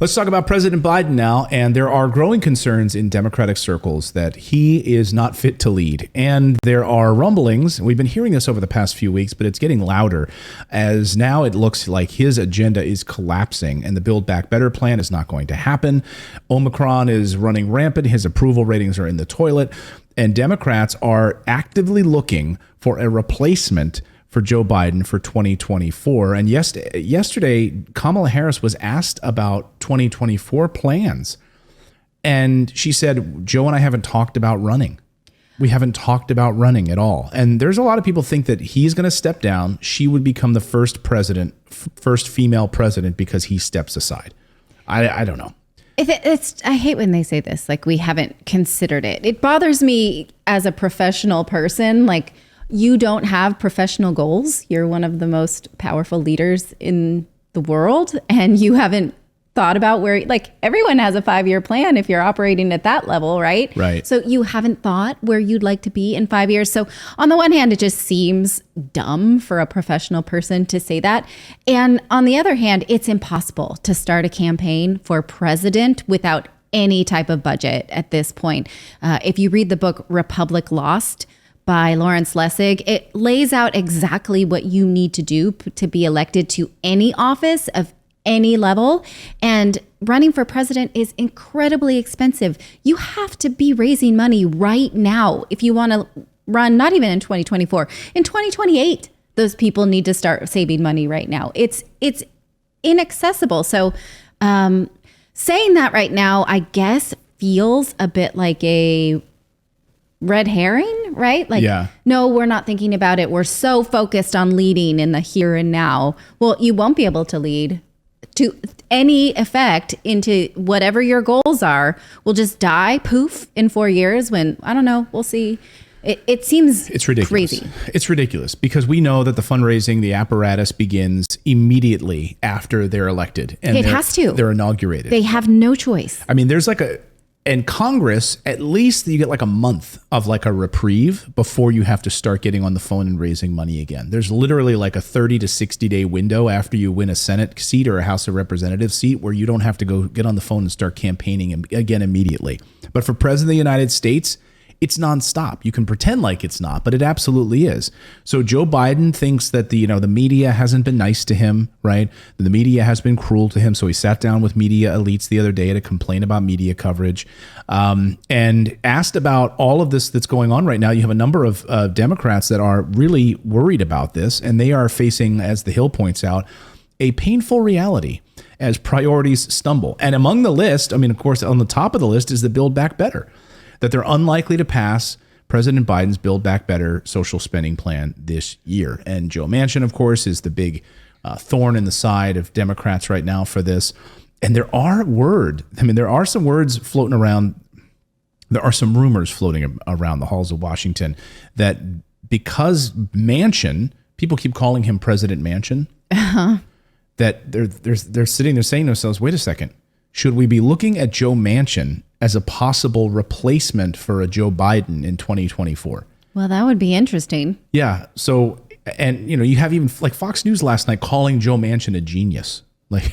Let's talk about President Biden now. And there are growing concerns in Democratic circles that he is not fit to lead. And there are rumblings. We've been hearing this over the past few weeks, but it's getting louder as now it looks like his agenda is collapsing and the Build Back Better plan is not going to happen. Omicron is running rampant. His approval ratings are in the toilet. And Democrats are actively looking for a replacement for Joe Biden for 2024. And yesterday, Kamala Harris was asked about 2024 plans. And she said, Joe and I haven't talked about running. We haven't talked about running at all. And there's a lot of people think that he's going to step down. She would become the first female president because he steps aside. I don't know. I hate when they say this, like we haven't considered it. It bothers me as a professional person, like, you don't have professional goals. You're one of the most powerful leaders in the world, and you haven't thought about where, like, everyone has a 5-year plan if you're operating at that level, right? Right. So you haven't thought where you'd like to be in 5 years. So on the one hand, it just seems dumb for a professional person to say that. And on the other hand, it's impossible to start a campaign for president without any type of budget at this point. If you read the book Republic Lost by Lawrence Lessig, it lays out exactly what you need to do to be elected to any office of any level. And running for president is incredibly expensive. You have to be raising money right now if you want to run, not even in 2024, in 2028. Those people need to start saving money right now. It's inaccessible. So saying that right now, I guess, feels a bit like a red herring, right? Like, yeah. No, we're not thinking about it. We're so focused on leading in the here and now. Well, you won't be able to lead to any effect into whatever your goals are. Will just die poof in 4 years when, I don't know, we'll see. It seems it's ridiculous. Crazy. It's ridiculous because we know that the fundraising, the apparatus begins immediately after they're elected. And it has to. They're inaugurated. They have no choice. I mean, there's like in Congress, at least you get like a month of like a reprieve before you have to start getting on the phone and raising money again. There's literally like a 30 to 60 day window after you win a Senate seat or a House of Representatives seat where you don't have to go get on the phone and start campaigning again immediately. But for President of the United States, it's nonstop. You can pretend like it's not, but it absolutely is. So Joe Biden thinks that the media hasn't been nice to him, right? The media has been cruel to him. So he sat down with media elites the other day to complain about media coverage and asked about all of this that's going on right now. You have a number of Democrats that are really worried about this, and they are facing, as the Hill points out, a painful reality as priorities stumble. And among the list, I mean, of course, on the top of the list is the Build Back Better, that they're unlikely to pass President Biden's Build Back Better social spending plan this year. And Joe Manchin, of course, is the big thorn in the side of Democrats right now for this. And there are some words floating around. There are some rumors floating around the halls of Washington that because Manchin, people keep calling him President Manchin, that they're sitting there saying to themselves, wait a second, should we be looking at Joe Manchin as a possible replacement for a Joe Biden in 2024? Well, that would be interesting. Yeah. So, and you have even like Fox News last night calling Joe Manchin a genius. Like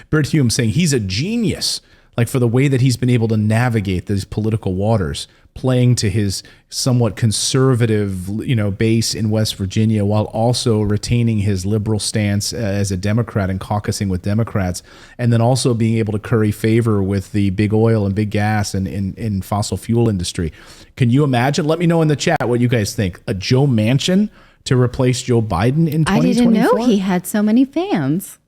Bert Hume saying he's a genius, like for the way that he's been able to navigate these political waters, playing to his somewhat conservative, base in West Virginia while also retaining his liberal stance as a Democrat and caucusing with Democrats, and then also being able to curry favor with the big oil and big gas and in fossil fuel industry. Can you imagine? Let me know in the chat what you guys think. A Joe Manchin to replace Joe Biden in 2024? I didn't know he had so many fans.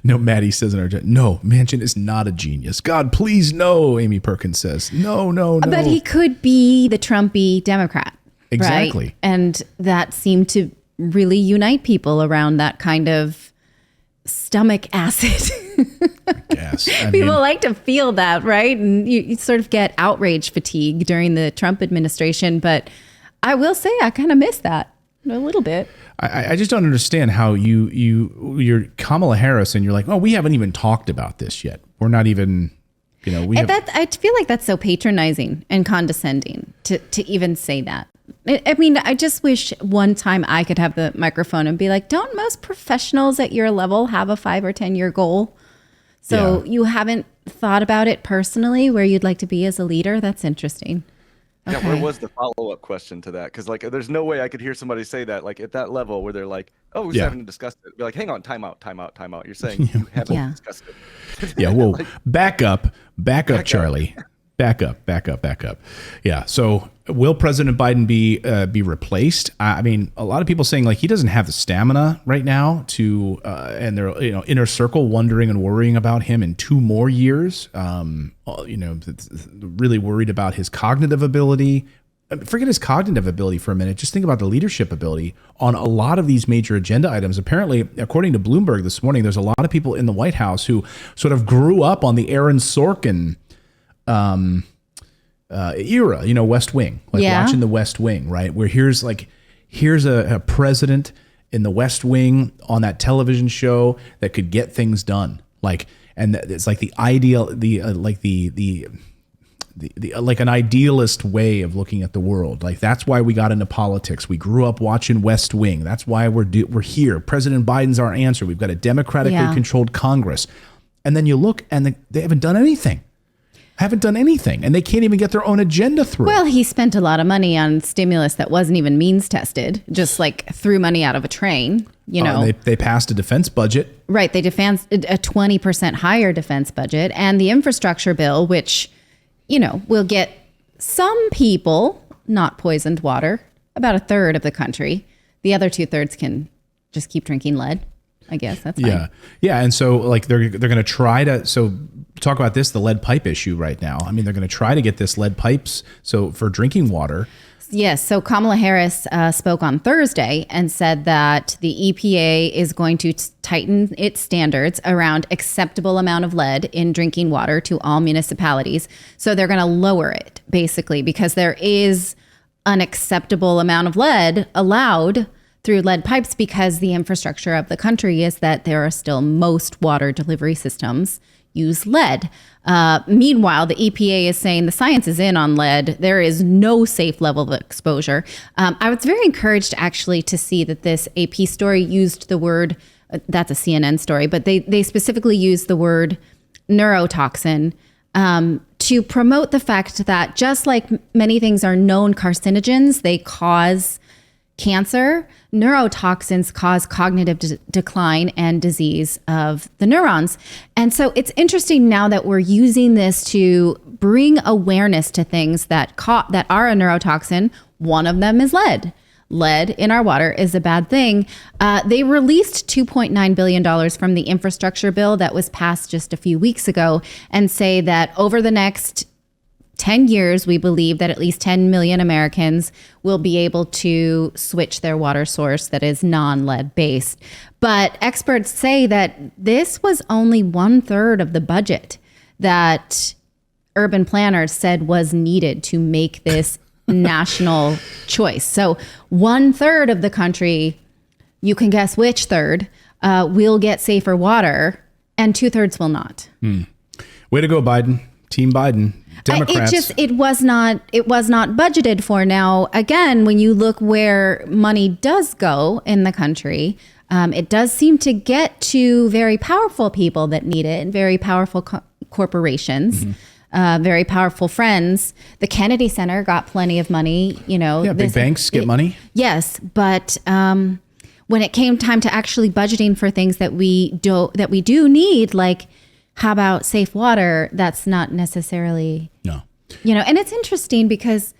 No, Maddie says in our chat, no, Manchin is not a genius. God, please, no, Amy Perkins says. No. But he could be the Trumpy Democrat. Exactly. Right? And that seemed to really unite people around that kind of stomach acid. Yes. People like to feel that, right? And you sort of get outrage fatigue during the Trump administration. But I will say I kind of miss that a little bit. I just don't understand how you're Kamala Harris and you're like, oh, we haven't even talked about this yet. We're not even, I feel like that's so patronizing and condescending to even say that. I mean, I just wish one time I could have the microphone and be like, don't most professionals at your level have a 5 or 10 year goal So you haven't thought about it personally, where you'd like to be as a leader? That's interesting. Yeah, Okay. where was the follow-up question to that? Because like, there's no way I could hear somebody say that like at that level where they're like, "Oh, we Yeah. haven't discussed it." Be like, "Hang on, time out, time out, time out." You're saying you haven't Yeah. discussed it. Yeah, whoa. Like, back up, up. Charlie. Back up. Yeah. So will President Biden be replaced? I mean, a lot of people saying like he doesn't have the stamina right now to, and they're inner circle wondering and worrying about him in 2 more years. Really worried about his cognitive ability. Forget his cognitive ability for a minute. Just think about the leadership ability on a lot of these major agenda items. Apparently, according to Bloomberg this morning, there's a lot of people in the White House who sort of grew up on the Aaron Sorkin era, West Wing, like watching the West Wing, right? Where here's a president in the West Wing on that television show that could get things done. And it's like the ideal, like an idealist way of looking at the world. Like that's why we got into politics. We grew up watching West Wing. That's why we're here. President Biden's our answer. We've got a democratically controlled Congress. And then you look and they haven't done anything. And they can't even get their own agenda through. Well, he spent a lot of money on stimulus that wasn't even means tested, just like threw money out of a train, They passed a defense budget. Right. They defense a 20% higher defense budget, and the infrastructure bill, which, will get some people not poisoned water, about 1/3 of the country. The other 2/3 can just keep drinking lead. I guess that's fine. Yeah. And so like they're going to try to, so talk about this, the lead pipe issue right now. I mean, they're going to try to get this lead pipes. So for drinking water. Yes. So Kamala Harris spoke on Thursday and said that the EPA is going to tighten its standards around acceptable amount of lead in drinking water to all municipalities. So they're going to lower it basically because there is an acceptable amount of lead allowed through lead pipes because the infrastructure of the country is that there are still most water delivery systems use lead. Meanwhile, the EPA is saying the science is in on lead. There is no safe level of exposure. I was very encouraged actually to see that this AP story used the word, that's a CNN story, but they specifically used the word neurotoxin to promote the fact that just like many things are known carcinogens, they cause cancer. Neurotoxins cause cognitive decline and disease of the neurons. And so it's interesting now that we're using this to bring awareness to things that are a neurotoxin. One of them is lead. Lead in our water is a bad thing. They released $2.9 billion from the infrastructure bill that was passed just a few weeks ago and say that over the next 10 years, we believe that at least 10 million Americans will be able to switch their water source that is non-lead based. But experts say that this was only 1/3 of the budget that urban planners said was needed to make this national choice. So 1/3 of the country, you can guess which third, will get safer water and 2/3 will not. Way to go, Biden. Team Biden. Democrats. It was not budgeted for. Now, again, when you look where money does go in the country, it does seem to get to very powerful people that need it and very powerful corporations, very powerful friends. The Kennedy Center got plenty of money. Big banks get money. Yes, but when it came time to actually budgeting for things that we do need, like how about safe water? That's not necessarily, no. And it's interesting because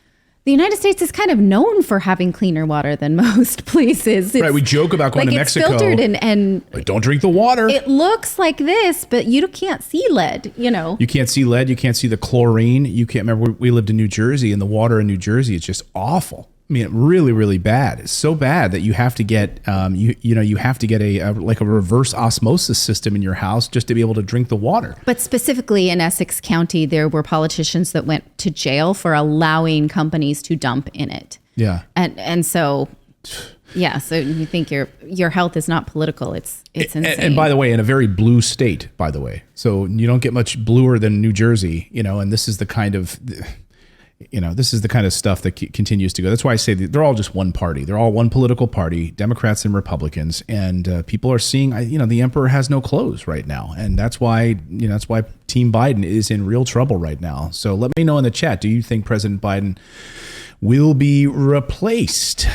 the United States is kind of known for having cleaner water than most places. Right. We joke about going to Mexico. It's filtered and like, don't drink the water. It looks like this, but you can't see lead, You can't see lead. You can't see the chlorine. You can't remember we lived in New Jersey and the water in New Jersey is just awful. I mean, really, really bad. It's so bad that you have to get, you have to get a reverse osmosis system in your house just to be able to drink the water. But specifically in Essex County, there were politicians that went to jail for allowing companies to dump in it. Yeah. And so, yeah. So you think your health is not political. It's insane. And by the way, in a very blue state, by the way. So you don't get much bluer than New Jersey, and this is the kind of... This is the kind of stuff that continues to go. That's why I say that they're all just one party. They're all one political party, Democrats and Republicans. And people are seeing, the emperor has no clothes right now. And that's why Team Biden is in real trouble right now. So let me know in the chat, do you think President Biden will be replaced?